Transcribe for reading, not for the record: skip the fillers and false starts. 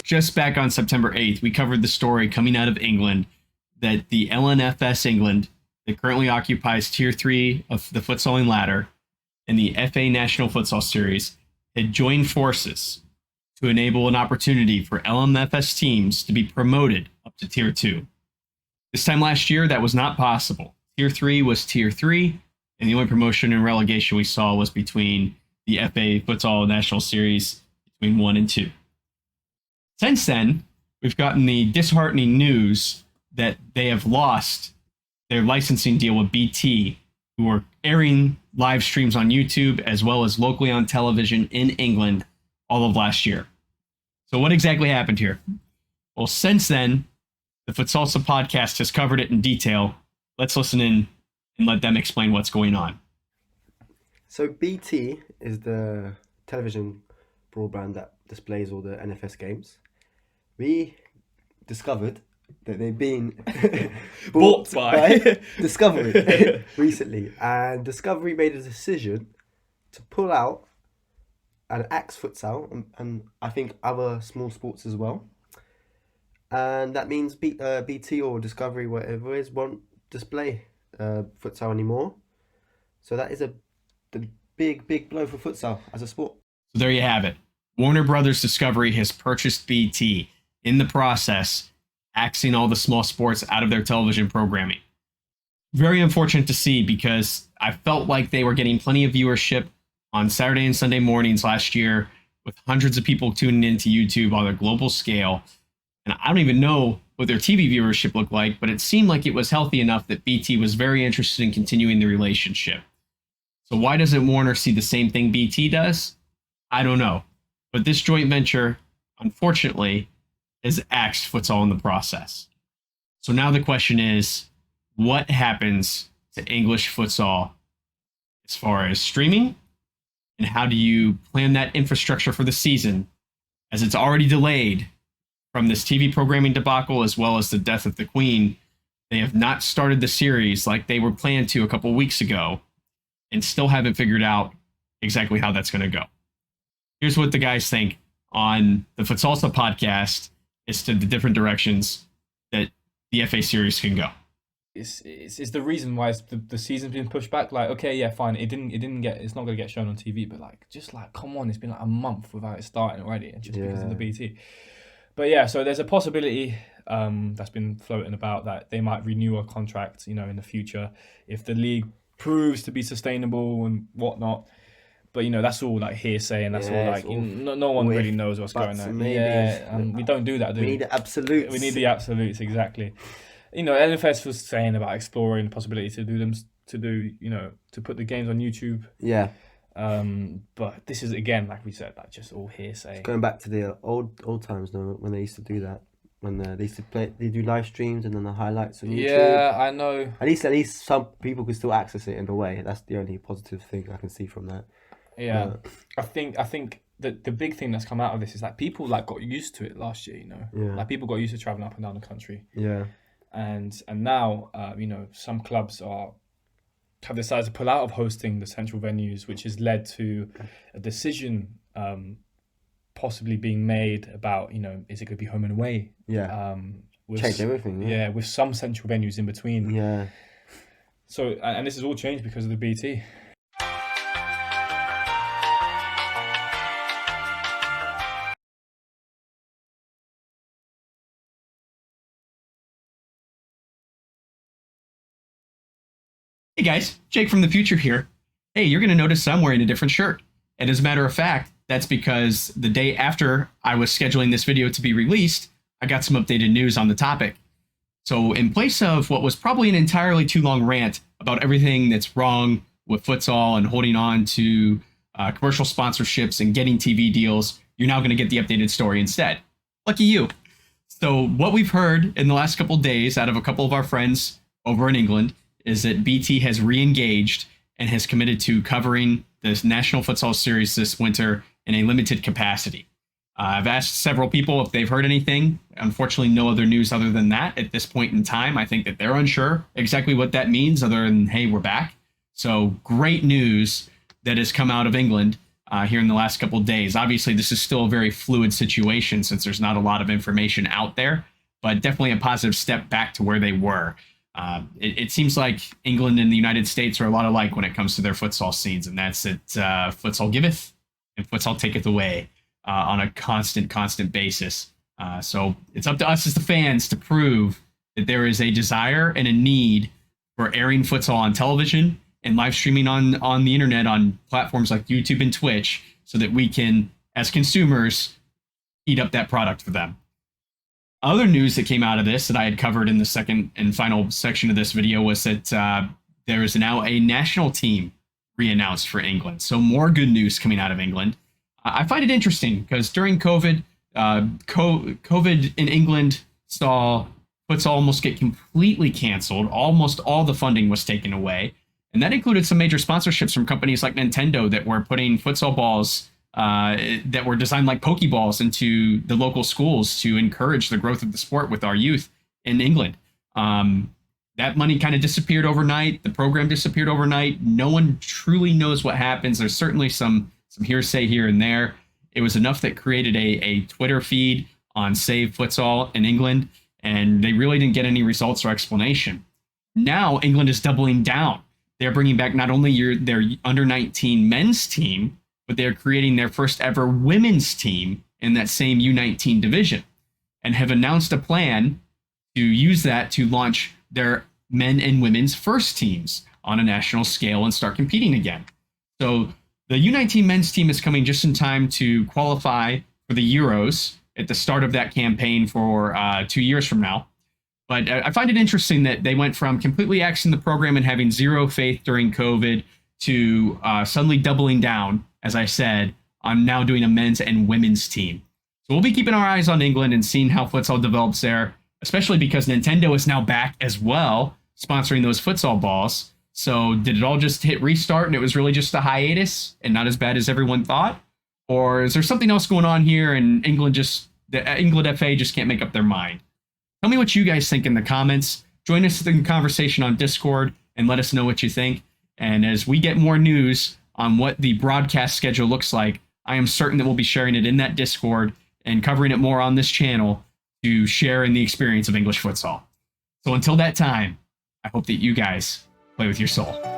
Just back on September 8th, we covered the story coming out of England that the LNFS England, that currently occupies Tier 3 of the futsaling ladder, and the FA National Futsal Series had joined forces to enable an opportunity for LMFS teams to be promoted up to Tier 2. This time last year, that was not possible. Tier 3 was Tier 3, and the only promotion and relegation we saw was between the FA Futsal National Series between 1 and 2. Since then, we've gotten the disheartening news that they have lost their licensing deal with BT, who are airing live streams on YouTube as well as locally on television in England all of last year. So what exactly happened here? Well, since then, the Futsalsa Podcast has covered it in detail. Let's listen in and let them explain what's going on. So BT is the television broadband that displays all the NFS games. We discovered that they've been bought by Discovery recently, and Discovery made a decision to pull out and axe futsal and I think other small sports as well. And that means BT or Discovery, whatever it is, won't display futsal anymore. So that is the big blow for futsal as a sport. So there you have it. Warner Brothers Discovery has purchased BT, in the process axing all the small sports out of their television programming. Very unfortunate to see, because I felt like they were getting plenty of viewership on Saturday and Sunday mornings last year, with hundreds of people tuning into YouTube on a global scale. And I don't even know what their TV viewership looked like, but it seemed like it was healthy enough that BT was very interested in continuing the relationship. So why doesn't Warner see the same thing BT does? I don't know. But this joint venture, unfortunately, has axed futsal in the process. So now the question is, what happens to English futsal as far as streaming? And how do you plan that infrastructure for the season, as it's already delayed from this TV programming debacle as well as the death of the Queen? They have not started the series like they were planned to a couple weeks ago, and still haven't figured out exactly how that's going to go. Here's what the guys think on the Futsalsa Podcast as to the different directions that the FA series can go. It's the reason why the season's been pushed back. Like, okay, yeah, fine. It's not going to get shown on TV, but come on, it's been like a month without it starting already, and just because of the BT. But yeah, so there's a possibility that's been floating about that they might renew a contract, in the future if the league proves to be sustainable and whatnot. But that's all like hearsay, and that's no one really knows what's going on. We don't do that, do we? We need the absolutes. We need the absolutes, exactly. NFS was saying about exploring the possibility to put the games on YouTube. Yeah. But this is, again, like we said, like just all hearsay. Going back to the old times, though, when they used to do that, when they used to they do live streams and then the highlights on YouTube. Yeah, I know. At least some people can still access it in a way. That's the only positive thing I can see from that. Yeah, I think that the big thing that's come out of this is that people got used to it last year. Like people got used to traveling up and down the country. Yeah, and now some clubs have decided to pull out of hosting the central venues, which has led to a decision possibly being made about is it going to be home and away? Yeah, change everything. Yeah, with some central venues in between. Yeah. So and this has all changed because of the BT. Hey guys, Jake from the future here. Hey, you're going to notice I'm wearing a different shirt. And as a matter of fact, that's because the day after I was scheduling this video to be released, I got some updated news on the topic. So in place of what was probably an entirely too long rant about everything that's wrong with futsal and holding on to commercial sponsorships and getting TV deals, you're now going to get the updated story instead. Lucky you. So what we've heard in the last couple of days out of a couple of our friends over in England is that BT has re-engaged and has committed to covering the National Futsal Series this winter in a limited capacity. I've asked several people if they've heard anything. Unfortunately, no other news other than that at this point in time. I think that they're unsure exactly what that means other than, hey, we're back. So great news that has come out of England here in the last couple of days. Obviously, this is still a very fluid situation since there's not a lot of information out there, but definitely a positive step back to where they were. It seems like England and the United States are a lot alike when it comes to their futsal scenes, and that's it. Futsal giveth and futsal taketh away on a constant basis. So it's up to us as the fans to prove that there is a desire and a need for airing futsal on television and live streaming on the internet on platforms like YouTube and Twitch so that we can, as consumers, eat up that product for them. Other news that came out of this that I had covered in the second and final section of this video was that there is now a national team re-announced for England. So more good news coming out of England. I find it interesting because during COVID, COVID in England saw futsal almost get completely canceled. Almost all the funding was taken away. And that included some major sponsorships from companies like Nintendo that were putting futsal balls that were designed like Pokeballs into the local schools to encourage the growth of the sport with our youth in England. That money kind of disappeared overnight. The program disappeared overnight. No one truly knows what happens. There's certainly some hearsay here and there. It was enough that created a Twitter feed on Save Futsal in England, and they really didn't get any results or explanation. Now England is doubling down. They're bringing back not only their under-19 men's team, but they're creating their first ever women's team in that same U19 division and have announced a plan to use that to launch their men and women's first teams on a national scale and start competing again. So the U19 men's team is coming just in time to qualify for the Euros at the start of that campaign for 2 years from now. But I find it interesting that they went from completely axing the program and having zero faith during COVID to suddenly doubling down, as I said, on now doing a men's and women's team. So we'll be keeping our eyes on England and seeing how futsal develops there, especially because Nintendo is now back as well, sponsoring those futsal balls. So did it all just hit restart and it was really just a hiatus and not as bad as everyone thought? Or is there something else going on here and the England FA just can't make up their mind? Tell me what you guys think in the comments. Join us in the conversation on Discord and let us know what you think. And as we get more news on what the broadcast schedule looks like, I am certain that we'll be sharing it in that Discord and covering it more on this channel to share in the experience of English futsal. So until that time, I hope that you guys play with your soul.